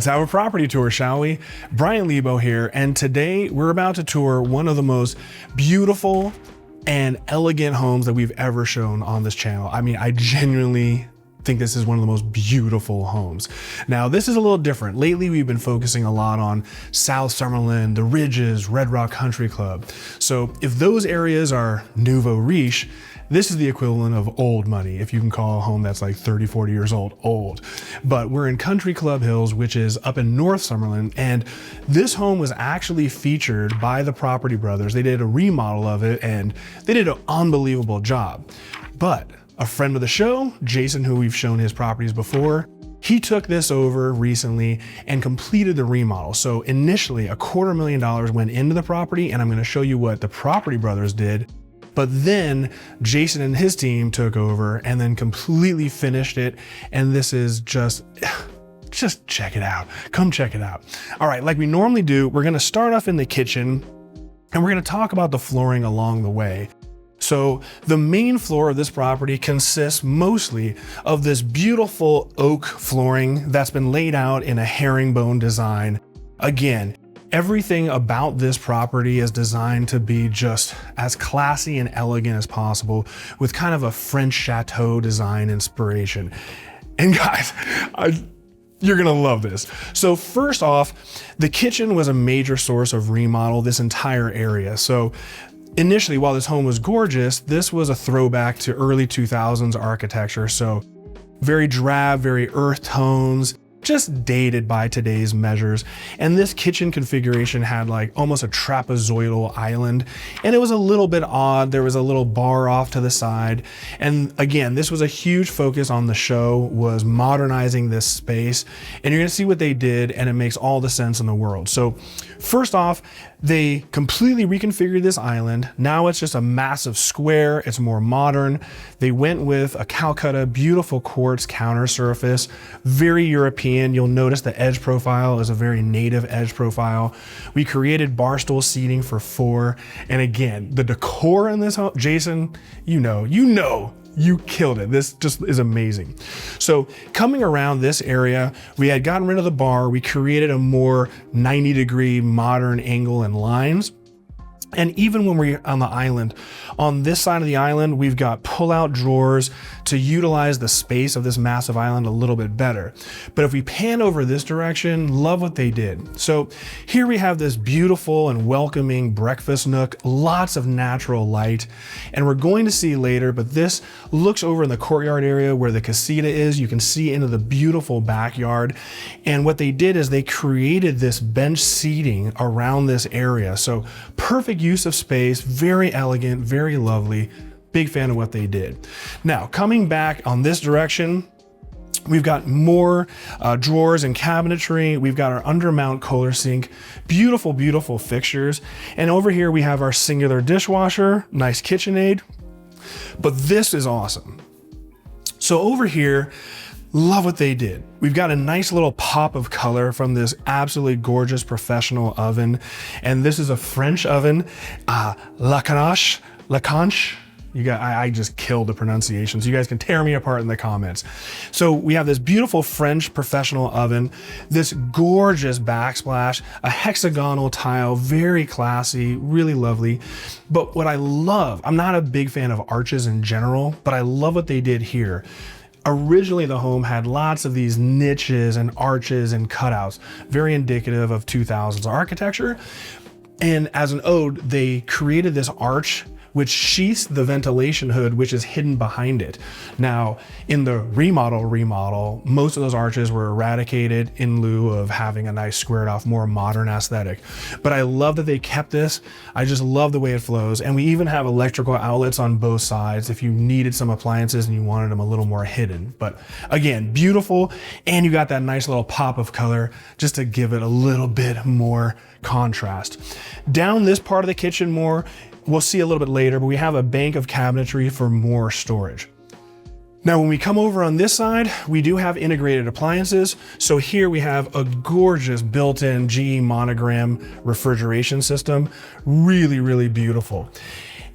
Let's have a property tour, shall we? Bryan Lebo here, and today we're about to tour one of the most beautiful and elegant homes that we've ever shown on this channel. I mean, I genuinely think this is one of the most beautiful homes. Now, this is a little different. Lately, we've been focusing a lot on South Summerlin, the Ridges, Red Rock Country Club. So if those areas are nouveau riche, this is the equivalent of old money, if you can call a home that's like 30, 40 years old. But we're in Country Club Hills, which is up in North Summerlin, and this home was actually featured by the Property Brothers. They did a remodel of it, and they did an unbelievable job. But a friend of the show, Jason, who we've shown his properties before, he took this over recently and completed the remodel. So initially, $250,000 went into the property, and I'm gonna show you what the Property Brothers did. But then Jason and his team took over and then completely finished it. And this is just check it out. Come check it out. All right, like we normally do, we're gonna start off in the kitchen and we're gonna talk about the flooring along the way. So the main floor of this property consists mostly of this beautiful oak flooring that's been laid out in a herringbone design. Again, everything about this property is designed to be just as classy and elegant as possible with kind of a French chateau design inspiration. And guys, you're gonna love this. So first off, the kitchen was a major source of remodel this entire area. So initially, while this home was gorgeous, this was a throwback to early 2000s architecture. So very drab, very earth tones, just dated by today's measures. And this kitchen configuration had like almost a trapezoidal island, and it was a little bit odd. There was a little bar off to the side. And again, this was a huge focus on the show, was modernizing this space. And you're gonna see what they did, and it makes all the sense in the world. So first off, they completely reconfigured this island. Now it's just a massive square. It's more modern. They went with a Calcutta, beautiful quartz counter surface, very European. You'll notice the edge profile is a very native edge profile. We created bar stool seating for 4. And again, the decor in this home, Jason, you killed it. This just is amazing. So coming around this area, we had gotten rid of the bar. We created a more 90-degree modern angle and lines. And even when we're on the island, on this side of the island, we've got pull-out drawers to utilize the space of this massive island a little bit better. But if we pan over this direction, love what they did. So here we have this beautiful and welcoming breakfast nook, lots of natural light. And we're going to see later, but this looks over in the courtyard area where the Casita is. You can see into the beautiful backyard. And what they did is they created this bench seating around this area. So perfect use of space, very elegant, very lovely. Big fan of what they did. Now, coming back on this direction, we've got more drawers and cabinetry. We've got our undermount Kohler sink, beautiful, beautiful fixtures. And over here we have our singular dishwasher, nice KitchenAid. But this is awesome. So over here, love what they did. We've got a nice little pop of color from this absolutely gorgeous professional oven. And this is a French oven, Lacanche. I just killed the pronunciation, so you guys can tear me apart in the comments. So we have this beautiful French professional oven, this gorgeous backsplash, a hexagonal tile, very classy, really lovely. But what I love, I'm not a big fan of arches in general, but I love what they did here. Originally, the home had lots of these niches and arches and cutouts, very indicative of 2000s architecture. And as an ode, they created this arch which sheaths the ventilation hood, which is hidden behind it. Now, in the remodel, most of those arches were eradicated in lieu of having a nice squared off, more modern aesthetic. But I love that they kept this. I just love the way it flows. And we even have electrical outlets on both sides if you needed some appliances and you wanted them a little more hidden. But again, beautiful. And you got that nice little pop of color just to give it a little bit more contrast. Down this part of the kitchen more, we'll see a little bit later, but we have a bank of cabinetry for more storage. Now, when we come over on this side, we do have integrated appliances. So here we have a gorgeous built-in GE monogram refrigeration system. Really, really beautiful.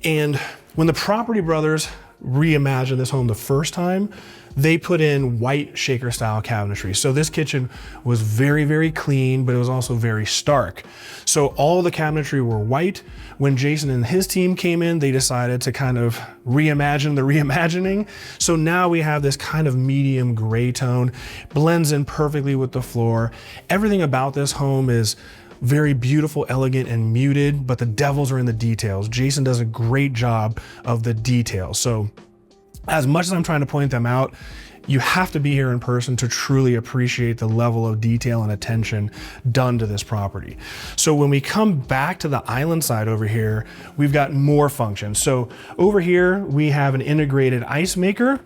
And when the Property Brothers reimagined this home the first time, they put in white shaker style cabinetry. So this kitchen was very, very clean, but it was also very stark. So all the cabinetry were white. When Jason and his team came in, they decided to kind of reimagine the reimagining. So now we have this kind of medium gray tone, blends in perfectly with the floor. Everything about this home is very beautiful, elegant, and muted, but the devils are in the details. Jason does a great job of the details. So as much as I'm trying to point them out, you have to be here in person to truly appreciate the level of detail and attention done to this property. So when we come back to the island side over here, we've got more functions. So over here, we have an integrated ice maker.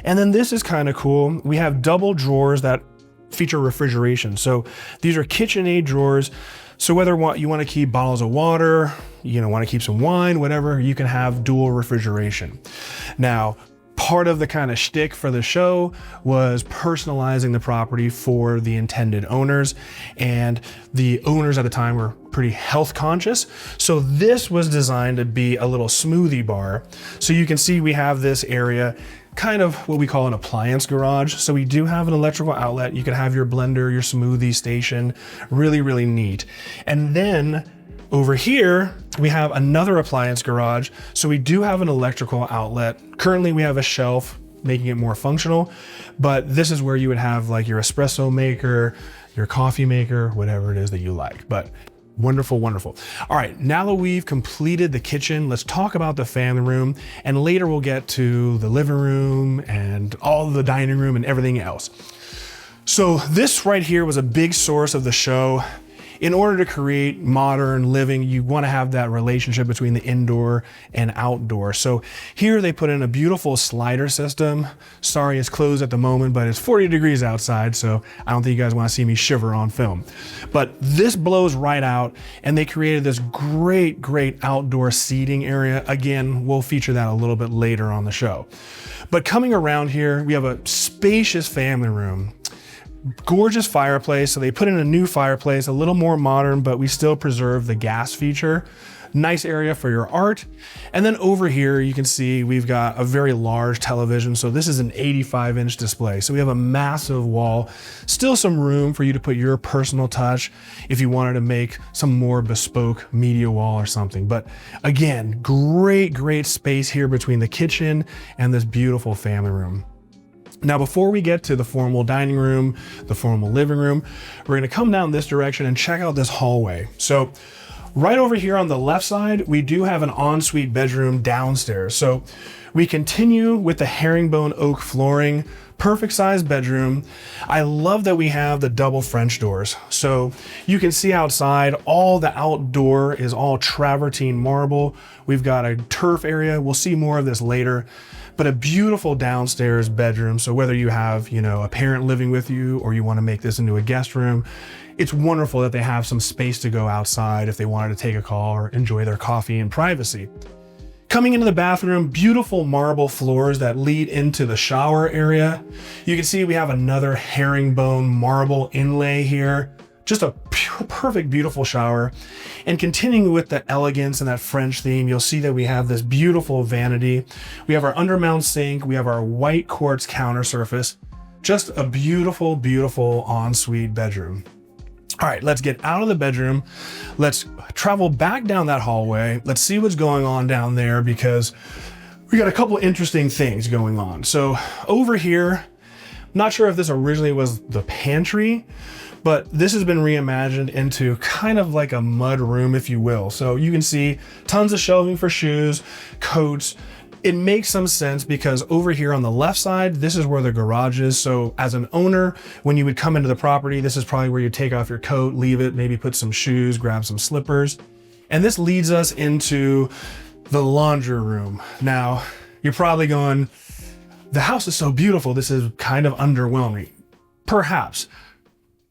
And then this is kind of cool. We have double drawers that feature refrigeration. So these are KitchenAid drawers. So whether you want to keep bottles of water, want to keep some wine, whatever, you can have dual refrigeration. Now, part of the kind of shtick for the show was personalizing the property for the intended owners, and the owners at the time were pretty health conscious. So this was designed to be a little smoothie bar. So you can see we have this area, kind of what we call an appliance garage. So we do have an electrical outlet. You can have your blender, your smoothie station, really, really neat. And then over here, we have another appliance garage. So we do have an electrical outlet. Currently we have a shelf, making it more functional, but this is where you would have like your espresso maker, your coffee maker, whatever it is that you like. But wonderful, wonderful. All right, now that we've completed the kitchen, let's talk about the family room, and later we'll get to the living room and all the dining room and everything else. So this right here was a big source of the show. In order to create modern living, you want to have that relationship between the indoor and outdoor. So here they put in a beautiful slider system. Sorry, it's closed at the moment, but it's 40 degrees outside, so I don't think you guys want to see me shiver on film. But this blows right out, and they created this great, great outdoor seating area. Again, we'll feature that a little bit later on the show. But coming around here, we have a spacious family room. Gorgeous fireplace. So they put in a new fireplace, a little more modern, but we still preserve the gas feature. Nice area for your art. And then over here, you can see we've got a very large television. So this is an 85-inch display. So we have a massive wall, still some room for you to put your personal touch if you wanted to make some more bespoke media wall or something. But again, great, great space here between the kitchen and this beautiful family room. Now, before we get to the formal dining room, the formal living room, we're gonna come down this direction and check out this hallway. So right over here on the left side, we do have an ensuite bedroom downstairs. So we continue with the herringbone oak flooring, perfect size bedroom. I love that we have the double French doors. So you can see outside, all the outdoor is all travertine marble. We've got a turf area. We'll see more of this later. But a beautiful downstairs bedroom. So whether you have, a parent living with you or you want to make this into a guest room, it's wonderful that they have some space to go outside if they wanted to take a call or enjoy their coffee in privacy. Coming into the bathroom, beautiful marble floors that lead into the shower area. You can see we have another herringbone marble inlay here. Just a perfect, beautiful shower. And continuing with the elegance and that French theme, you'll see that we have this beautiful vanity. We have our undermount sink. We have our white quartz counter surface. Just a beautiful, beautiful ensuite bedroom. All right, let's get out of the bedroom. Let's travel back down that hallway. Let's see what's going on down there, because we got a couple interesting things going on. So over here, not sure if this originally was the pantry, but this has been reimagined into kind of like a mud room, if you will. So you can see tons of shelving for shoes, coats. It makes some sense because over here on the left side, this is where the garage is. So as an owner, when you would come into the property, this is probably where you take off your coat, leave it, maybe put some shoes, grab some slippers. And this leads us into the laundry room. Now, you're probably going, the house is so beautiful, this is kind of underwhelming. Perhaps.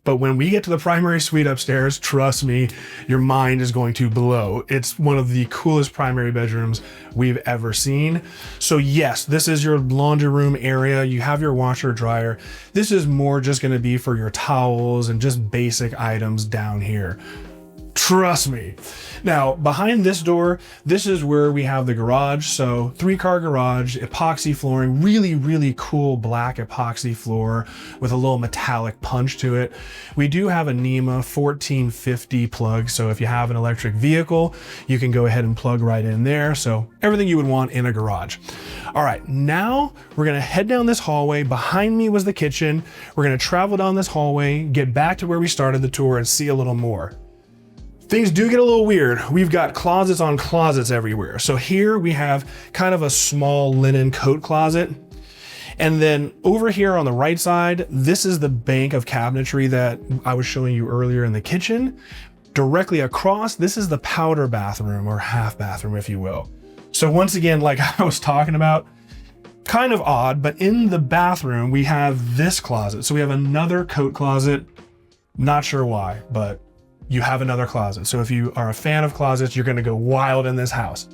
But when we get to the primary suite upstairs, trust me, your mind is going to blow. It's one of the coolest primary bedrooms we've ever seen. So yes, this is your laundry room area. You have your washer dryer. This is more just going to be for your towels and just basic items down here. Trust me. Now, behind this door, this is where we have the garage. So 3-car garage, epoxy flooring, really, really cool black epoxy floor with a little metallic punch to it. We do have a NEMA 1450 plug. So if you have an electric vehicle, you can go ahead and plug right in there. So everything you would want in a garage. All right, now we're gonna head down this hallway. Behind me was the kitchen. We're gonna travel down this hallway, get back to where we started the tour and see a little more. Things do get a little weird. We've got closets on closets everywhere. So here we have kind of a small linen coat closet. And then over here on the right side, this is the bank of cabinetry that I was showing you earlier in the kitchen. Directly across, this is the powder bathroom, or half bathroom, if you will. So once again, like I was talking about, kind of odd, but in the bathroom, we have this closet. So we have another coat closet. Not sure why, but you have another closet. So if you are a fan of closets, you're gonna go wild in this house.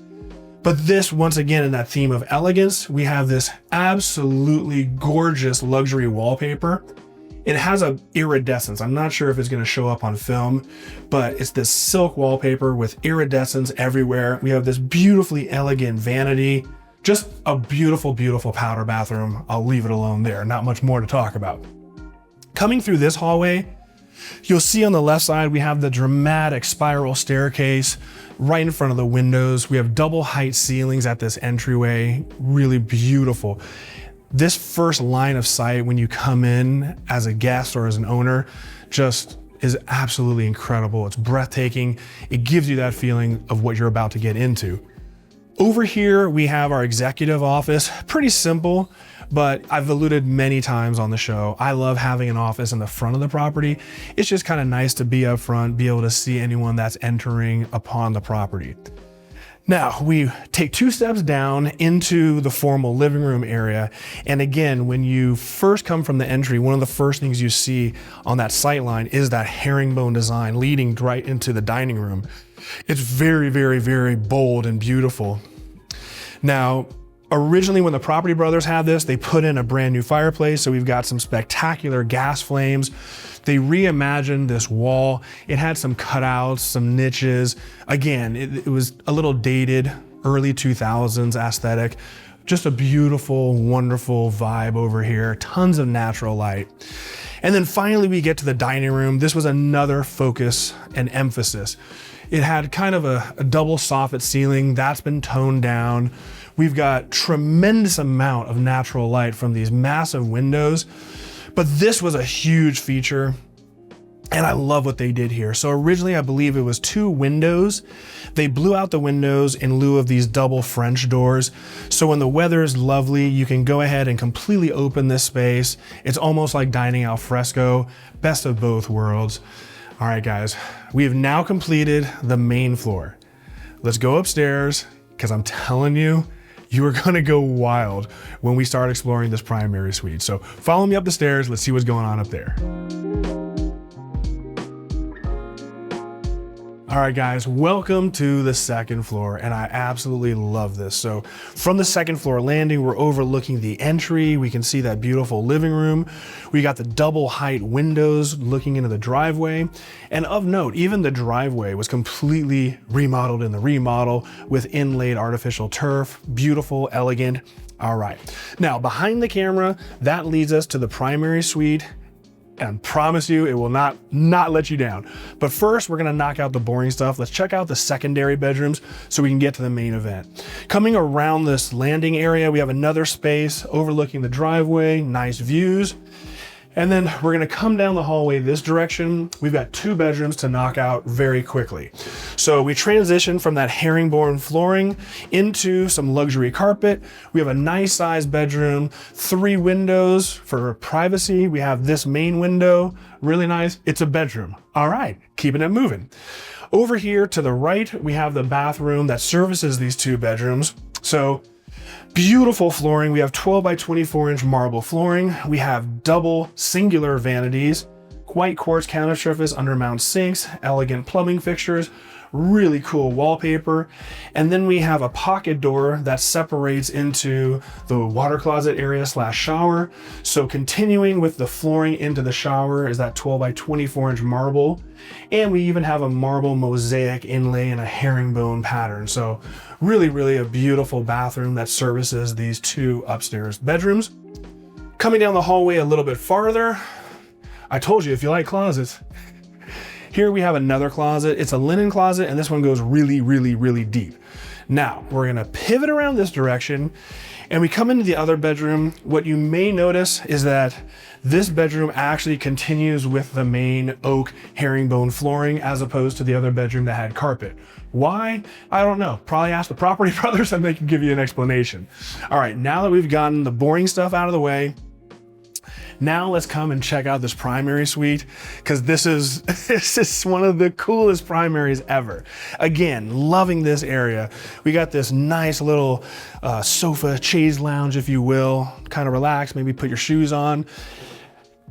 But this, once again, in that theme of elegance, we have this absolutely gorgeous luxury wallpaper. It has a iridescence. I'm not sure if it's gonna show up on film, but it's this silk wallpaper with iridescence everywhere. We have this beautifully elegant vanity, just a beautiful, beautiful powder bathroom. I'll leave it alone there. Not much more to talk about. Coming through this hallway, you'll see on the left side, we have the dramatic spiral staircase right in front of the windows. We have double height ceilings at this entryway, really beautiful. This first line of sight when you come in as a guest or as an owner just is absolutely incredible. It's breathtaking. It gives you that feeling of what you're about to get into. Over here, we have our executive office. Pretty simple, but I've alluded many times on the show, I love having an office in the front of the property. It's just kind of nice to be up front, be able to see anyone that's entering upon the property. Now, we take 2 steps down into the formal living room area. And again, when you first come from the entry, one of the first things you see on that sight line is that herringbone design leading right into the dining room. It's very, very, very bold and beautiful. Now, originally when the Property Brothers had this, they put in a brand new fireplace. So we've got some spectacular gas flames. They reimagined this wall. It had some cutouts, some niches. Again, it was a little dated, early 2000s aesthetic. Just a beautiful, wonderful vibe over here. Tons of natural light. And then finally we get to the dining room. This was another focus and emphasis. It had kind of a double soffit ceiling that's been toned down. We've got tremendous amount of natural light from these massive windows, but this was a huge feature and I love what they did here. So originally I believe it was 2 windows. They blew out the windows in lieu of these double French doors. So when the weather is lovely, you can go ahead and completely open this space. It's almost like dining al fresco, best of both worlds. All right, guys, we have now completed the main floor. Let's go upstairs because I'm telling you, you are gonna go wild when we start exploring this primary suite. So follow me up the stairs. Let's see what's going on up there. All right, guys, welcome to the second floor, and I absolutely love this. So from the second floor landing, we're overlooking the entry. We can see that beautiful living room. We got the double height windows looking into the driveway. And of note, even the driveway was completely remodeled in the remodel with inlaid artificial turf. Beautiful, elegant. All right. Now, behind the camera, that leads us to the primary suite. And I promise you, it will not let you down. But first, we're gonna knock out the boring stuff. Let's check out the secondary bedrooms so we can get to the main event. Coming around this landing area, we have another space overlooking the driveway, nice views. And then we're gonna come down the hallway this direction. We've got 2 bedrooms to knock out very quickly. So we transition from that herringbone flooring into some luxury carpet. We have a nice sized bedroom, 3 windows for privacy. We have this main window, really nice. It's a bedroom. All right, keeping it moving. Over here to the right, we have the bathroom that services these 2 bedrooms. So beautiful flooring. We have 12 by 24 inch marble flooring. We have double singular vanities, white quartz counter surface, undermount sinks, elegant plumbing fixtures, really cool wallpaper. And then we have a pocket door that separates into the water closet area / shower. So continuing with the flooring into the shower is that 12 by 24 inch marble. And we even have a marble mosaic inlay in a herringbone pattern. So really, really a beautiful bathroom that services these 2 upstairs bedrooms. Coming down the hallway a little bit farther, I told you if you like closets. Here we have another closet. It's a linen closet, and this one goes really, really, really deep. Now, we're gonna pivot around this direction, and we come into the other bedroom. What you may notice is that this bedroom actually continues with the main oak herringbone flooring as opposed to the other bedroom that had carpet. Why? I don't know. Probably ask the property brothers and they can give you an explanation. All right, now that we've gotten the boring stuff out of the way, now let's come and check out this primary suite, because this is one of the coolest primaries ever. Again, loving this area. We got this nice little sofa, chaise lounge, if you will, kind of relax, maybe put your shoes on.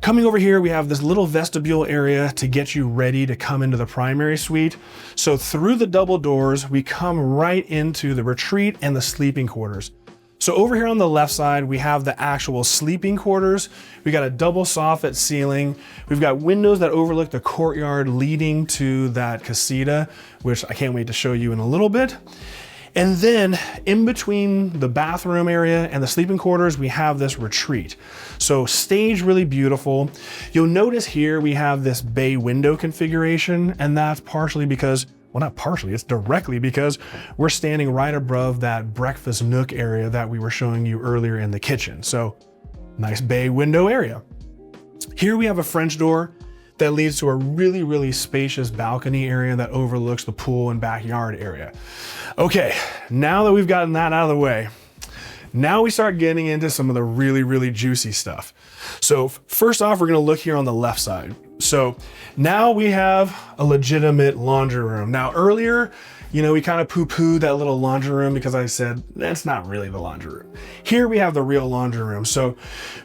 Coming over here, we have this little vestibule area to get you ready to come into the primary suite. So through the double doors, we come right into the retreat and the sleeping quarters. So over here on the left side, we have the actual sleeping quarters. We got a double soffit ceiling. We've got windows that overlook the courtyard leading to that casita, which I can't wait to show you in a little bit. And then in between the bathroom area and the sleeping quarters, we have this retreat. So stage really beautiful. You'll notice here we have this bay window configuration, and that's partially because, well, not partially, it's directly because we're standing right above that breakfast nook area that we were showing you earlier in the kitchen. So nice bay window area. Here we have a French door that leads to a really, really spacious balcony area that overlooks the pool and backyard area. Okay, now that we've gotten that out of the way, now we start getting into some of the really, really juicy stuff. So first off, we're gonna look here on the left side. So now we have a legitimate laundry room. Now earlier, you know, we kind of poo-pooed that little laundry room because I said, that's not really the laundry room. Here we have the real laundry room. So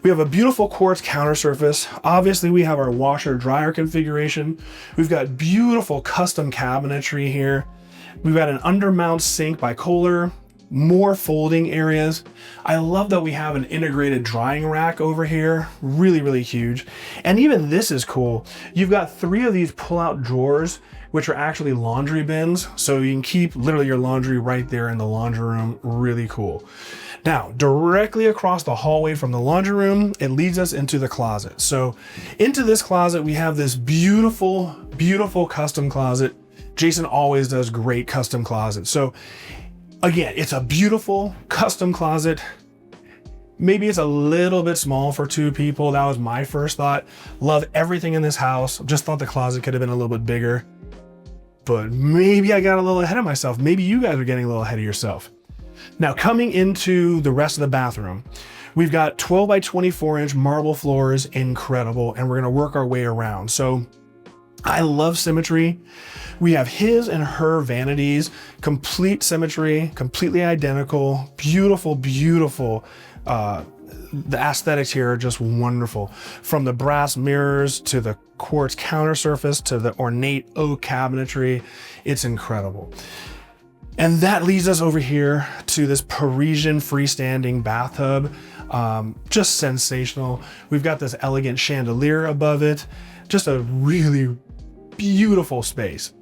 we have a beautiful quartz counter surface. Obviously we have our washer dryer configuration. We've got beautiful custom cabinetry here. We've got an undermount sink by Kohler, more folding areas. I love that we have an integrated drying rack over here, really, really huge. And even this is cool. You've got 3 of these pull-out drawers, which are actually laundry bins. So you can keep literally your laundry right there in the laundry room, really cool. Now, directly across the hallway from the laundry room, it leads us into the closet. So into this closet, we have this beautiful, beautiful custom closet. Jason always does great custom closets. So again, it's a beautiful custom closet. Maybe it's a little bit small for 2 people. That was my first thought. Love everything in this house. Just thought the closet could have been a little bit bigger, but maybe I got a little ahead of myself. Maybe you guys are getting a little ahead of yourself. Now coming into the rest of the bathroom, we've got 12 by 24 inch marble floors, incredible. And we're gonna work our way around. So I love symmetry. We have his and her vanities, complete symmetry, completely identical, beautiful, beautiful. The aesthetics here are just wonderful. From the brass mirrors to the quartz counter surface to the ornate oak cabinetry, it's incredible. And that leads us over here to this Parisian freestanding bathtub. Just sensational. We've got this elegant chandelier above it. Just a really beautiful space.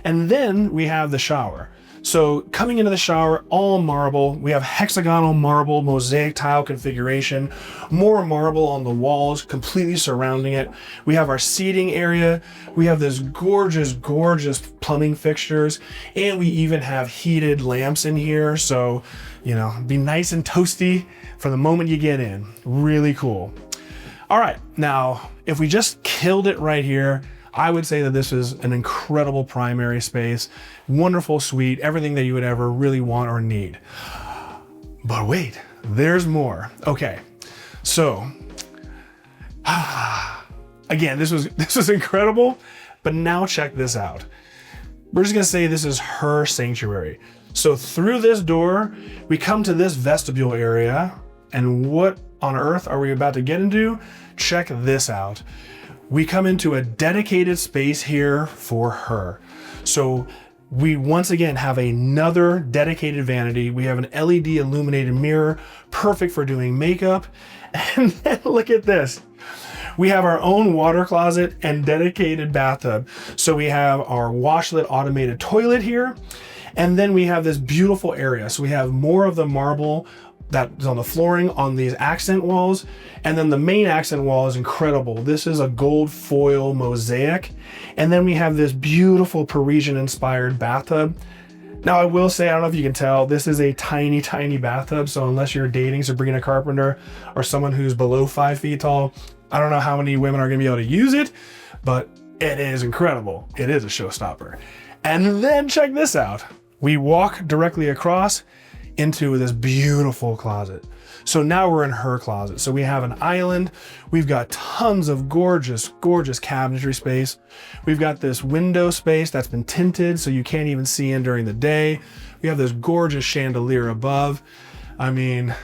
And then we have the shower. So coming into the shower, all marble. We have hexagonal marble mosaic tile configuration, more marble on the walls, completely surrounding it. We have our seating area. We have this gorgeous, gorgeous plumbing fixtures, and we even have heated lamps in here. So, you know, be nice and toasty from the moment you get in. Really cool. All right, now, if we just killed it right here, I would say that this is an incredible primary space, wonderful suite, everything that you would ever really want or need. But wait, there's more. Okay, so again, this was incredible, but now check this out. We're just gonna say this is her sanctuary. So through this door, we come to this vestibule area, and what on earth are we about to get into? Check this out. We come into a dedicated space here for her. So We once again have another dedicated vanity. We have an LED illuminated mirror, perfect for doing makeup. And then look at this. We have our own water closet and dedicated bathtub. So we have our washlet automated toilet here. And then we have this beautiful area. So we have more of the marble that's on the flooring on these accent walls. And then the main accent wall is incredible. This is a gold foil mosaic. And then we have this beautiful Parisian inspired bathtub. Now I will say, I don't know if you can tell, this is a tiny, tiny bathtub. So unless you're dating Sabrina Carpenter or someone who's below 5 feet tall, I don't know how many women are gonna be able to use it, but it is incredible. It is a showstopper. And then check this out. We walk directly across into this beautiful closet. So now we're in her closet. So we have an island. We've got tons of gorgeous, gorgeous cabinetry space. We've got this window space that's been tinted so you can't even see in during the day. We have this gorgeous chandelier above. I mean,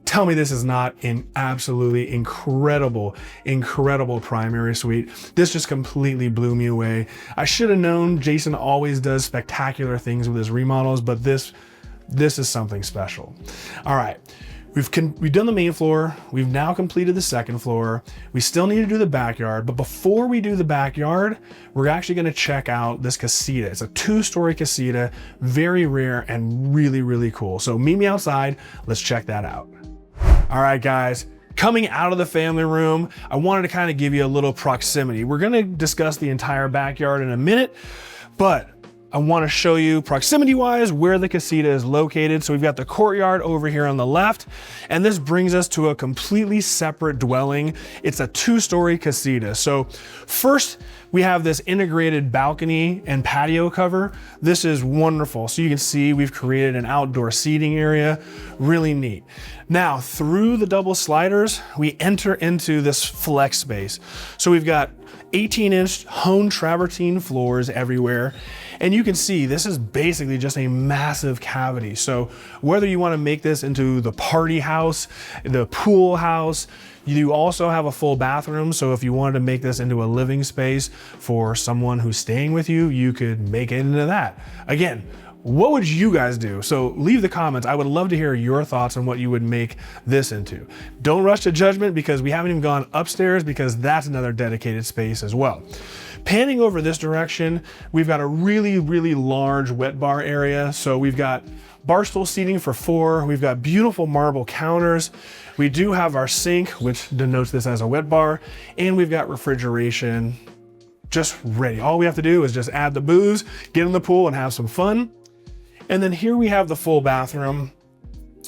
tell me this is not an absolutely incredible, incredible primary suite. This just completely blew me away. I should have known Jason always does spectacular things with his remodels, but this is something special. All right, we've done the main floor. We've now completed the second floor. We still need to do the backyard, but before we do the backyard, we're actually gonna check out this casita. It's a 2-story casita, very rare and really, really cool. So meet me outside, let's check that out. All right, guys, coming out of the family room, I wanted to kind of give you a little proximity. We're gonna discuss the entire backyard in a minute, but I want to show you proximity-wise where the casita is located. So we've got the courtyard over here on the left, and this brings us to a completely separate dwelling. It's a 2-story casita. So first, we have this integrated balcony and patio cover. This is wonderful. So you can see we've created an outdoor seating area, really neat. Now, through the double sliders, we enter into this flex space. So we've got 18-inch honed travertine floors everywhere. And you can see this is basically just a massive cavity. So whether you want to make this into the party house, the pool house, you also have a full bathroom. So if you wanted to make this into a living space for someone who's staying with you, you could make it into that. Again, what would you guys do? So leave the comments. I would love to hear your thoughts on what you would make this into. Don't rush to judgment because we haven't even gone upstairs because that's another dedicated space as well. Panning over this direction, we've got a really, really large wet bar area. So we've got bar stool seating for 4. We've got beautiful marble counters. We do have our sink, which denotes this as a wet bar, and we've got refrigeration just ready. All we have to do is just add the booze, get in the pool and have some fun. And then here we have the full bathroom.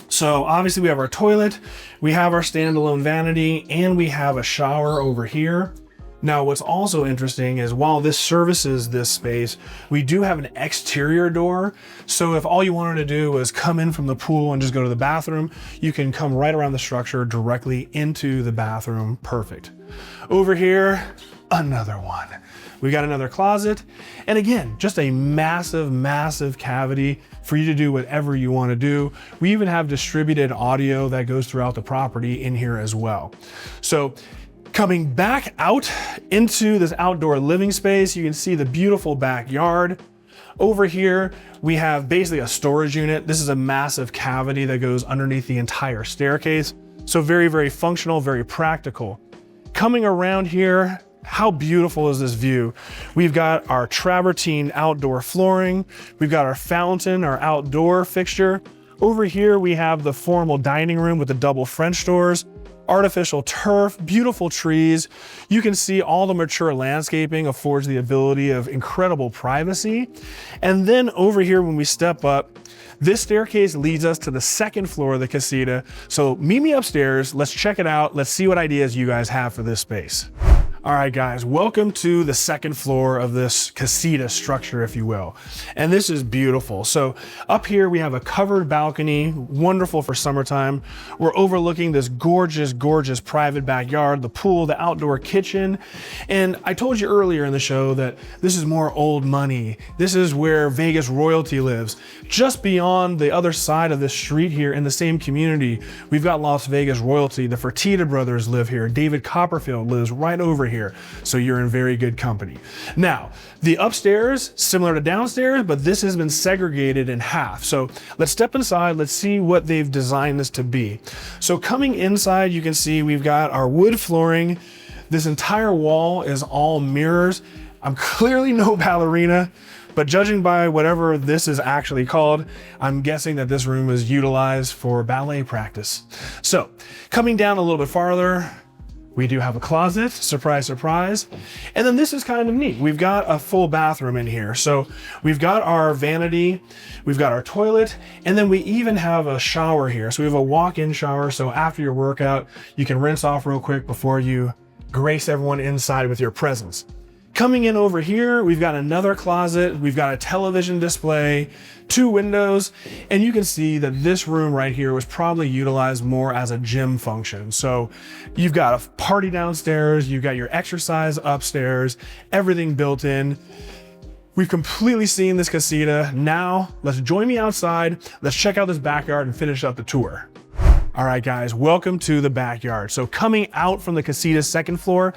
So obviously we have our toilet, we have our standalone vanity, and we have a shower over here. Now, what's also interesting is while this services this space, we do have an exterior door. So if all you wanted to do was come in from the pool and just go to the bathroom, you can come right around the structure directly into the bathroom. Perfect. Over here, another one. We got another closet. And again, just a massive, massive cavity for you to do whatever you want to do. We even have distributed audio that goes throughout the property in here as well. So coming back out into this outdoor living space, you can see the beautiful backyard. Over here, we have basically a storage unit. This is a massive cavity that goes underneath the entire staircase. So very, very functional, very practical. Coming around here, how beautiful is this view? We've got our travertine outdoor flooring. We've got our fountain, our outdoor fixture. Over here, we have the formal dining room with the double French doors, artificial turf, beautiful trees. You can see all the mature landscaping affords the ability of incredible privacy. And then over here, when we step up, this staircase leads us to the second floor of the casita. So meet me upstairs, let's check it out. Let's see what ideas you guys have for this space. All right, guys, welcome to the second floor of this casita structure, if you will. And this is beautiful. So up here, we have a covered balcony, wonderful for summertime. We're overlooking this gorgeous, gorgeous private backyard, the pool, the outdoor kitchen. And I told you earlier in the show that this is more old money. This is where Vegas royalty lives. Just beyond the other side of this street here in the same community, we've got Las Vegas royalty. The Fertitta brothers live here. David Copperfield lives right over here. So you're in very good company. Now, the upstairs, similar to downstairs, but this has been segregated in half. So let's step inside, let's see what they've designed this to be. So coming inside, you can see we've got our wood flooring. This entire wall is all mirrors. I'm clearly no ballerina, but judging by whatever this is actually called, I'm guessing that this room is utilized for ballet practice. So coming down a little bit farther, we do have a closet, surprise, surprise. And then this is kind of neat. We've got a full bathroom in here. So we've got our vanity, we've got our toilet, and then we even have a shower here. So we have a walk-in shower. So after your workout, you can rinse off real quick before you grace everyone inside with your presence. Coming in over here, we've got another closet, we've got a television display, 2 windows, and you can see that this room right here was probably utilized more as a gym function. So you've got a party downstairs, you've got your exercise upstairs, everything built in. We've completely seen this casita. Now let's join me outside, let's check out this backyard and finish up the tour. All right, guys, welcome to the backyard. So coming out from the Casita's second floor,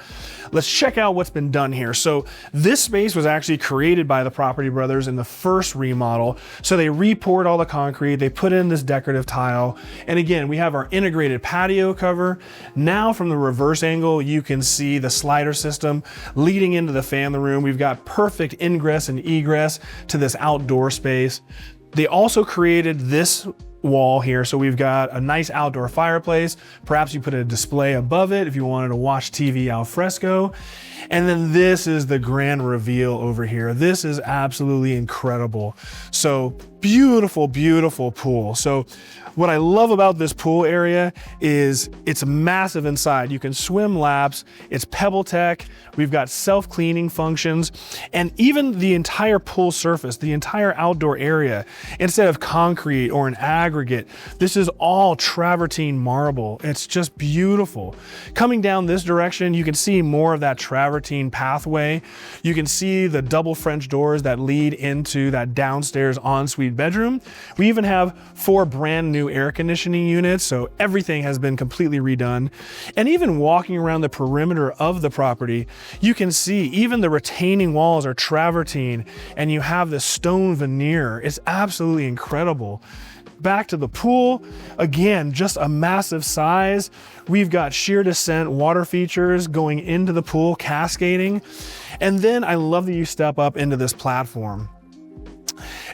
let's check out what's been done here. So this space was actually created by the Property Brothers in the first remodel. So they re-poured all the concrete, they put in this decorative tile. And again, we have our integrated patio cover. Now from the reverse angle, you can see the slider system leading into the family room. We've got perfect ingress and egress to this outdoor space. They also created this wall here. So we've got a nice outdoor fireplace. Perhaps you put a display above it if you wanted to watch TV al fresco. And then this is the grand reveal over here. This is absolutely incredible. So beautiful, beautiful pool. So what I love about this pool area is it's massive inside. You can swim laps, it's Pebble Tech, we've got self-cleaning functions, and even the entire pool surface, the entire outdoor area, instead of concrete or an aggregate, this is all travertine marble. It's just beautiful. Coming down this direction, you can see more of that travertine pathway. You can see the double French doors that lead into that downstairs ensuite bedroom. We even have 4 brand new air conditioning units, so everything has been completely redone. And even walking around the perimeter of the property, you can see even the retaining walls are travertine and you have this stone veneer. It's absolutely incredible. Back to the pool, again, just a massive size. We've got sheer descent water features going into the pool, cascading. And then I love that you step up into this platform.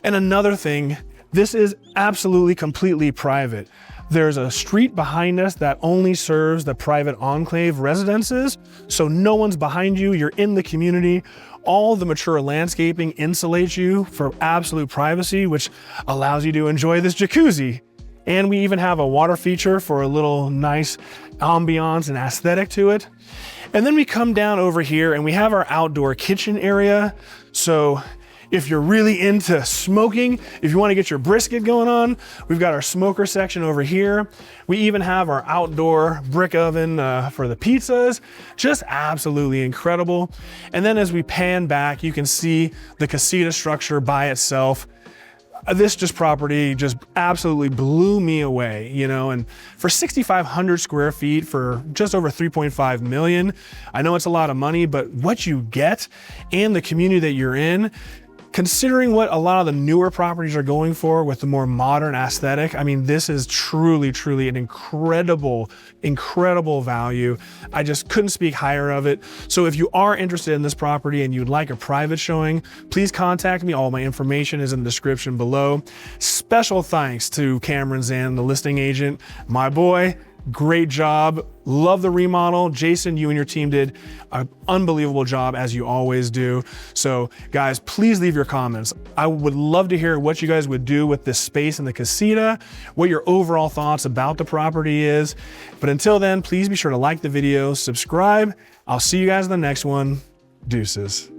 And another thing, this is absolutely completely private. There's a street behind us that only serves the private enclave residences, so no one's behind you, you're in the community. All the mature landscaping insulates you for absolute privacy, which allows you to enjoy this jacuzzi. And we even have a water feature for a little nice ambiance and aesthetic to it. And then we come down over here and we have our outdoor kitchen area. So if you're really into smoking, if you want to get your brisket going on, we've got our smoker section over here. We even have our outdoor brick oven for the pizzas. Just absolutely incredible. And then as we pan back, you can see the Casita structure by itself. This property just absolutely blew me away, you know, and for 6,500 square feet for just over 3.5 million, I know it's a lot of money, but what you get and the community that you're in, considering what a lot of the newer properties are going for with the more modern aesthetic, I mean, this is truly, truly an incredible, incredible value. I just couldn't speak higher of it. So if you are interested in this property and you'd like a private showing, please contact me. All my information is in the description below. Special thanks to Kamran, Zand, the listing agent, my boy. Great job. Love the remodel. Jason, you and your team did an unbelievable job, as you always do. So guys, please leave your comments. I would love to hear what you guys would do with this space in the Casita, what your overall thoughts about the property is. But until then, please be sure to like the video, subscribe. I'll see you guys in the next one. Deuces.